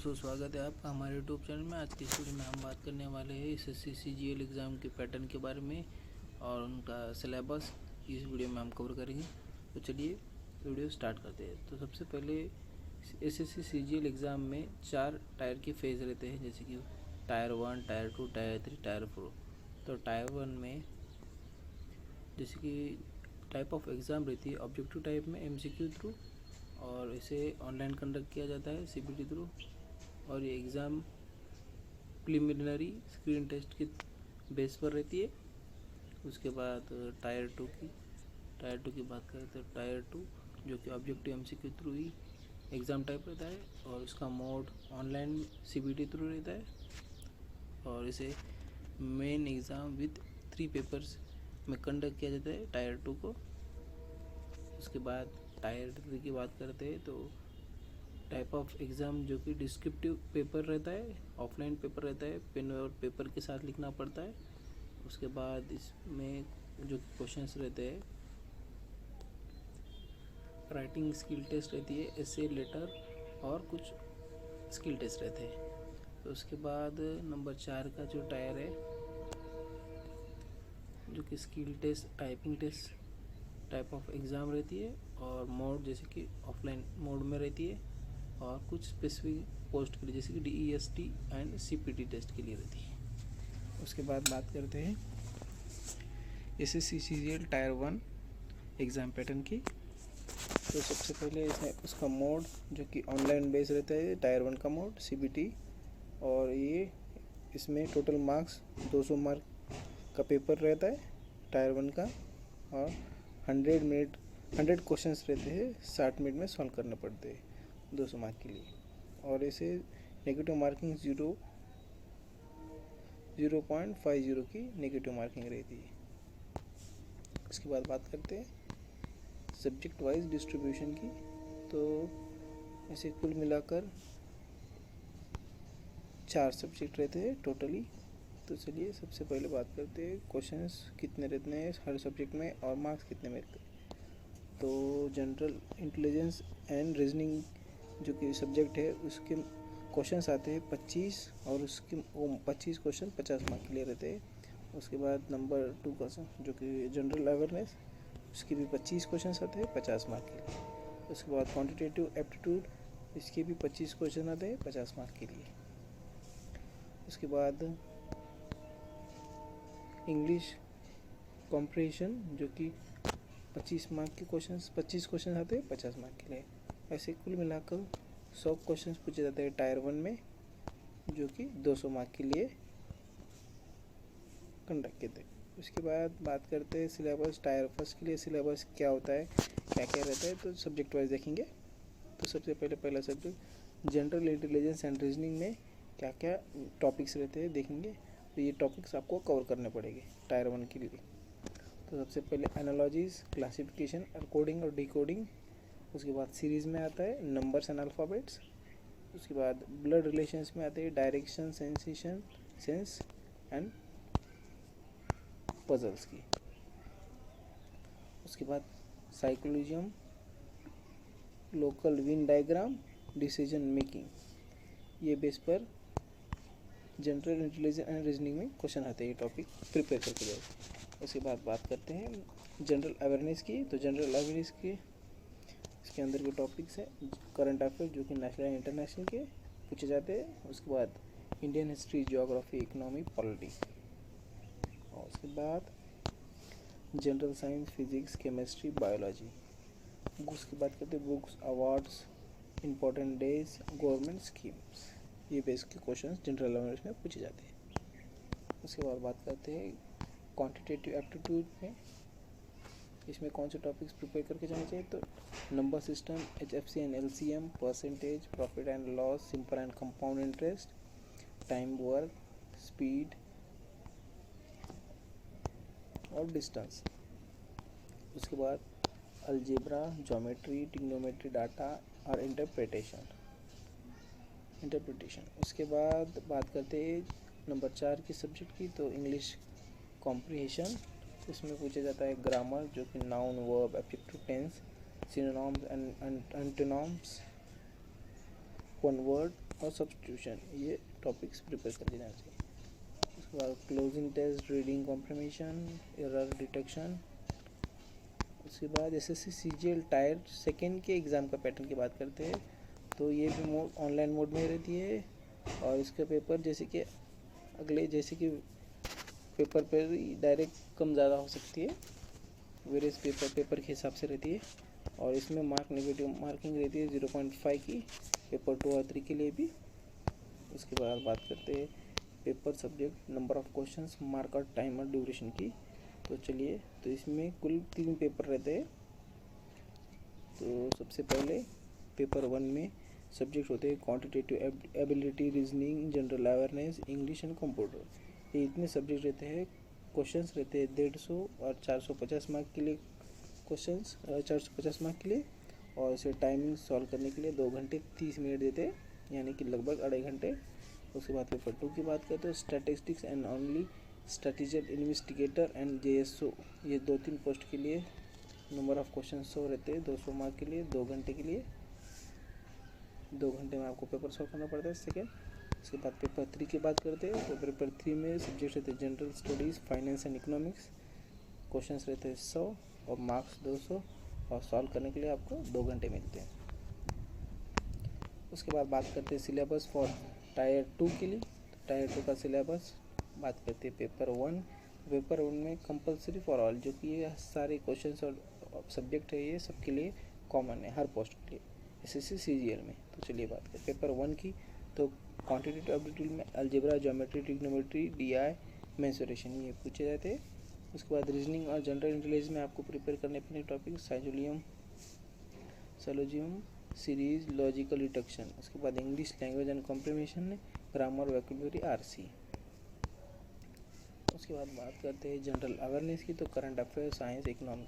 स्वागत है आपका हमारे यूट्यूब चैनल में। आज की इस वीडियो में हम बात करने वाले हैं एसएससी सीजीएल एग्ज़ाम के पैटर्न के बारे में और उनका सिलेबस इस वीडियो में हम कवर करेंगे। तो चलिए वीडियो स्टार्ट करते हैं। तो सबसे पहले एसएससी सीजीएल एग्ज़ाम में 4 टायर के फेज़ रहते हैं, जैसे कि टायर 1, टायर 2, टायर 3, टायर 4। तो टायर 1 में जैसे कि टाइप ऑफ एग्ज़ाम रहती है ऑब्जेक्टिव टाइप में एमसीक्यू थ्रू, और इसे ऑनलाइन कंडक्ट किया जाता है सीबीटी थ्रू। और ये एग्ज़ाम प्रिलिमिनरी स्क्रीन टेस्ट के बेस पर रहती है। उसके बाद टायर 2 की बात करें तो टायर 2 जो कि ऑब्जेक्टिव एमसीक्यू थ्रू ही एग्ज़ाम टाइप रहता है, और इसका मोड ऑनलाइन सीबीटी थ्रू रहता है, और इसे मेन एग्ज़ाम विद 3 पेपर्स में कंडक्ट किया जाता है टायर 2 को। उसके बाद टायर 3 की बात करते हैं तो टाइप ऑफ एग्ज़ाम जो कि डिस्क्रिप्टिव पेपर रहता है, ऑफलाइन पेपर रहता है, पेन और पेपर के साथ लिखना पड़ता है। उसके बाद इसमें जो क्वेश्चंस रहते हैं राइटिंग स्किल टेस्ट रहती है, एसे, लेटर और कुछ स्किल टेस्ट रहते हैं। तो उसके बाद नंबर 4 का जो टायर है जो कि skill test, typing test type of exam रहती है, और मोड जैसे कि ऑफलाइन मोड में रहती है, और कुछ स्पेसिफिक पोस्ट के लिए जैसे कि डीईएसटी एंड सीपीटी टेस्ट के लिए रहती है। उसके बाद बात करते हैं SSC CGL tyre 1 exam pattern की। तो सबसे पहले इसमें उसका मोड जो कि ऑनलाइन बेस रहता है टायर 1 का मोड सीबीटी, और ये इसमें टोटल मार्क्स 200 मार्क का पेपर रहता है टायर 1 का, और 100 क्वेश्चंस रहते हैं, 60 मिनट में सॉल्व करने पड़ते हैं 200 मार्क के लिए। और इसे नेगेटिव मार्किंग 0.50 की नेगेटिव मार्किंग रहती है। उसके बाद बात करते हैं सब्जेक्ट वाइज डिस्ट्रीब्यूशन की। तो ऐसे कुल मिलाकर 4 सब्जेक्ट रहते हैं टोटली। तो चलिए सबसे पहले बात करते हैं क्वेश्चंस कितने रहते हैं हर सब्जेक्ट में और मार्क्स कितने मिलते हैं। तो जनरल इंटेलिजेंस एंड रीजनिंग जो कि सब्जेक्ट है उसके क्वेश्चंस आते हैं 25, और उसके वो 25 क्वेश्चन 50 मार्क के लिए रहते हैं। उसके बाद नंबर 2 क्वेश्चन जो कि जनरल अवेयरनेस, उसके भी 25 क्वेश्चन आते हैं 50 मार्क के लिए। उसके बाद क्वांटिटेटिव एप्टीट्यूड, इसके भी 25 क्वेश्चन आते हैं 50 मार्क के लिए। उसके बाद इंग्लिश कॉम्प्रिहेंशन जो कि 25 मार्क के क्वेश्चंस 25 क्वेश्चन आते हैं 50 मार्क के लिए। ऐसे कुल मिलाकर 100 क्वेश्चंस पूछे जाते हैं टायर 1 में, जो कि 200 मार्क के लिए कंडक्ट किए थे। उसके बाद बात करते हैं सिलेबस टायर 1 के लिए। सिलेबस क्या होता है, क्या क्या रहता है, तो सब्जेक्ट वाइज देखेंगे। तो सबसे पहला subject general intelligence and reasoning में क्या क्या टॉपिक्स रहते हैं देखेंगे। तो ये टॉपिक्स आपको कवर करने पड़ेंगे टायर 1 के लिए। तो सबसे पहले एनालॉजीज, क्लासिफिकेशन, कोडिंग और डिकोडिंग। उसके बाद सीरीज़ में आता है नंबर्स एंड अल्फ़ाबेट्स। उसके बाद ब्लड रिलेशंस में आते हैं direction, sensation, sense and puzzles की। उसके बाद syllogism, local Venn diagram, decision making. ये बेस पर जनरल इंटेलिजेंस एंड रीजनिंग में क्वेश्चन आते हैं, ये टॉपिक प्रिपेयर करके जाओ। उसके बाद बात करते हैं जनरल अवेयरनेस की। तो जनरल अवेयरनेस की इसके अंदर के टॉपिक्स है करंट अफेयर जो कि नेशनल एंड इंटरनेशनल के पूछे जाते हैं। उसके बाद Indian history, geography, economy, polity. और उसके बाद general science, physics, chemistry, biology. Books की बात करते हैं books, awards, important days, government schemes. ये बेस के क्वेश्चन जनरल अवेयरनेस में पूछे जाते हैं। उसके बाद बात करते हैं क्वांटिटेटिव एप्टीट्यूड में। इसमें कौन से टॉपिक्स प्रिपेयर करके जाने चाहिए, तो number system, HFC and LCM, percentage, profit and loss, simple and compound interest, time work, speed और डिस्टेंस। उसके बाद अलजेब्रा, ज्योमेट्री, ट्रिग्नोमेट्री, डाटा और इंटरप्रिटेशन। उसके बाद बात करते हैं नंबर 4 की सब्जेक्ट की। तो इंग्लिश कॉम्प्रिहेंशन, इसमें पूछा जाता है ग्रामर जो कि noun, verb, adjective, tense, synonyms and antonyms, one word और सब्स्टिट्यूशन, ये टॉपिक्स प्रिपेयर कर देना चाहिए। उसके बाद closing test, reading comprehension, error detection. उसके बाद एसएससी सीजीएल टायर सेकेंड के एग्ज़ाम का पैटर्न की बात करते हैं तो ये भी ऑनलाइन मोड में रहती है और इसका पेपर जैसे कि पेपर पर डायरेक्ट कम ज़्यादा हो सकती है, वेरियस पेपर के हिसाब से रहती है। और इसमें नेगेटिव मार्किंग रहती है 0.5 की, पेपर 2 और 3 के लिए भी। उसके बाद बात करते हैं paper subject, number of questions, mark और टाइम और ड्यूरेशन की। तो चलिए, तो इसमें कुल 3 पेपर रहते हैं। तो सबसे पहले पेपर 1 में सब्जेक्ट होते हैं quantitative ability, reasoning, general awareness, English and computer. ये इतने सब्जेक्ट रहते हैं। क्वेश्चंस रहते हैं 150 और 450 मार्क के लिए क्वेश्चंस, 450 मार्क के लिए। और इसे टाइमिंग सॉल्व करने के लिए 2 घंटे 30 मिनट देते हैं, यानी कि लगभग 2.5 घंटे। उसके बाद पेपर 2 की बात करते हैं, statistics and only strategic investigator and JSO. ये 2-3 पोस्ट के लिए नंबर ऑफ क्वेश्चन 100 रहते हैं, 200 मार्क के लिए, 2 घंटे के लिए। 2 घंटे में आपको पेपर सॉल्व करना पड़ता है सेकेंड। उसके बाद पेपर 3 की बात करते हैं तो पेपर 3 में सब्जेक्ट रहते हैं general studies, finance and economics. Questions रहते हैं 100 और मार्क्स 200 और सॉल्व करने के लिए आपको 2 घंटे मिलते हैं। उसके बाद बात करते हैं सिलेबस फॉर टायर 2 के लिए। टायर 2 का सिलेबस बात करते हैं पेपर 1। पेपर 1 में कंपलसरी फॉर ऑल, जो कि ये सारे क्वेश्चंस और सब्जेक्ट है, ये सबके लिए कॉमन है, हर पोस्ट के लिए एसएससी सीजीएल में। तो चलिए बात करें पेपर 1 की। तो क्वांटिटेटिव एप्टीट्यूड में algebra, geometry, trigonometry, DI, mensuration, ये पूछे जाते हैं। उसके बाद रीजनिंग और जनरल इंटेलिजेंस में आपको प्रिपेयर करने पड़े टॉपिक सैलोजियम सीरीज, लॉजिकल डिडक्शन। उसके बाद English language and comprehension, grammar, vocabulary, RC. उसके बाद बात करते हैं जनरल अवेयरनेस की, तो current affair, science, economic,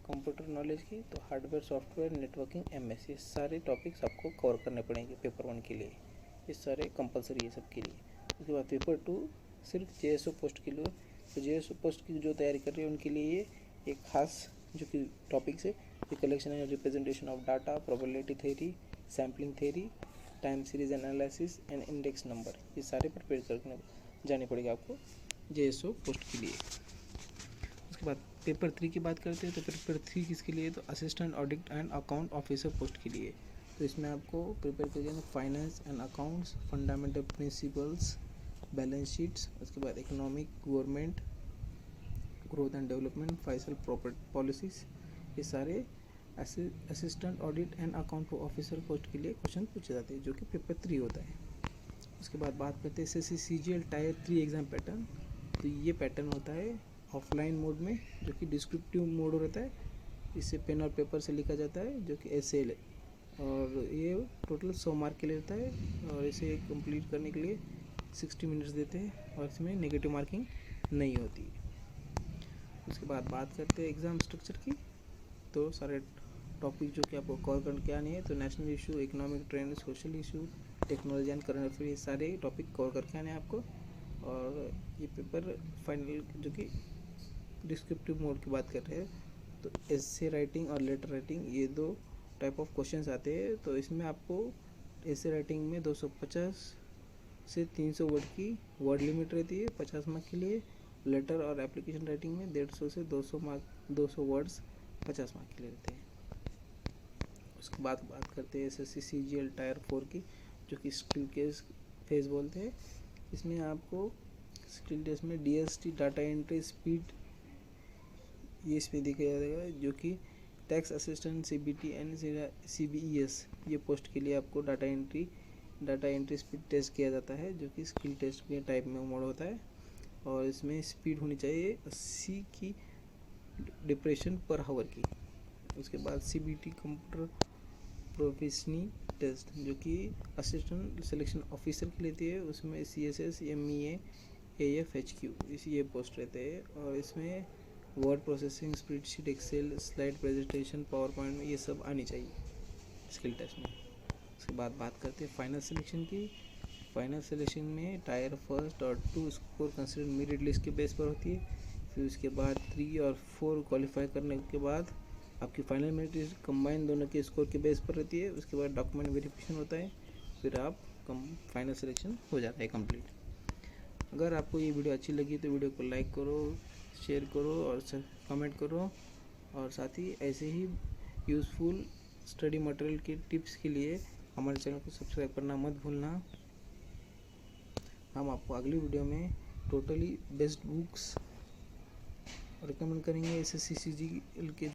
computer knowledge की, तो हार्डवेयर, सॉफ्टवेयर, नेटवर्किंग, एमएस। ये सारे टॉपिक्स आपको कवर करने पड़ेंगे पेपर 1 के लिए, ये सारे कंपलसरी है सबके लिए। उसके बाद पेपर 2 सिर्फ जेएसओ पोस्ट के लिए। तो जेएसओ पोस्ट की जो तैयारी कर रही है उनके लिए ये एक खास जो कि टॉपिक्स है, ये collection and representation of data, probability theory, sampling theory, time series analysis and index number. ये सारे प्रिपेयर करने जाने पड़ेगा आपको जेएसओ पोस्ट के लिए। उसके बाद पेपर 3 की बात करते हैं तो पेपर 3 किसके लिए, तो assistant audit and account officer post के लिए। तो इसमें आपको प्रिपेयर करना finance and accounts, fundamental principles, balance sheets. उसके बाद economic, government, growth and development, financial property policies. ये सारे assistant audit and account officer post के लिए क्वेश्चन पूछे जाते हैं, जो कि पेपर 3 होता है। उसके बाद बात करते हैं SSC CGL tyre 3 exam pattern. तो ये पैटर्न होता है ऑफलाइन मोड में, जो कि डिस्क्रिप्टिव मोड रहता है। इसे पेन और पेपर से लिखा जाता है, जो कि एसेल है, और ये टोटल 100 मार्क के लिए रहता है। और इसे कंप्लीट करने के लिए 60 मिनट्स देते हैं और इसमें नेगेटिव मार्किंग नहीं होती है। उसके बाद बात करते हैं एग्ज़ाम स्ट्रक्चर की। तो सारे टॉपिक जो कि आपको कवर करके आने हैं, तो national issue, economic trend, social issue, technology and current affair, ये सारे टॉपिक कवर करके आने हैं आपको। और ये पेपर फाइनल जो कि डिस्क्रिप्टिव मोड की बात कर रहे हैं, तो एसे राइटिंग और लेटर राइटिंग, ये 2 टाइप ऑफ क्वेश्चंस आते हैं। तो इसमें आपको एसे राइटिंग में 250 से 300 वर्ड की वर्ड लिमिट रहती है 50 मार्क के लिए। लेटर और एप्लीकेशन राइटिंग में 150 से 200 वर्ड्स 50 मार्क के लिए रहते हैं। उसके बाद बात करते हैं एसएससी सीजीएल टायर 4 की, जो कि स्किल केस फेज बोलते हैं। इसमें आपको स्किल टेस्ट में डीएसटी, डाटा एंट्री, स्पीड, ये इसमें दिखाया जाएगा, जो कि टैक्स असिस्टेंट, सीबीटी एंड सीबीईएस, ये पोस्ट के लिए आपको डाटा एंट्री स्पीड टेस्ट किया जाता है, जो कि स्किल टेस्ट के टाइप में मोड होता है। और इसमें स्पीड होनी चाहिए 80 की डिप्रेशन पर हावर की। उसके बाद सीबीटी कंप्यूटर प्रोफेशनी टेस्ट, जो कि असिस्टेंट सिलेक्शन ऑफिसर की लेती है, उसमें CSS, MEA, AFHQ ये पोस्ट रहते हैं। और इसमें word processing, spreadsheet, Excel, slide presentation, PowerPoint में ये सब आनी चाहिए स्किल टेस्ट में। उसके बाद बात करते हैं फाइनल सिलेक्शन की। फाइनल सिलेक्शन में टायर 1 और 2 स्कोर कंसिडर मेरिट लिस्ट के बेस पर होती है। फिर उसके बाद 3 और 4 क्वालिफाई करने के बाद आपकी फाइनल मेरिट लिस्ट कंबाइन दोनों के स्कोर के बेस पर रहती है। उसके बाद डॉक्यूमेंट वेरिफिकेशन होता है, फिर आप फाइनल सिलेक्शन हो जाता है कंप्लीट। अगर आपको ये वीडियो अच्छी लगी तो वीडियो को लाइक करो, शेयर करो और कमेंट करो, और साथ ही ऐसे ही यूज़फुल स्टडी मटेरियल के टिप्स के लिए हमारे चैनल को सब्सक्राइब करना मत भूलना। हम आपको अगली वीडियो में टोटली बेस्ट बुक्स रिकमेंड करेंगे SSC CGL के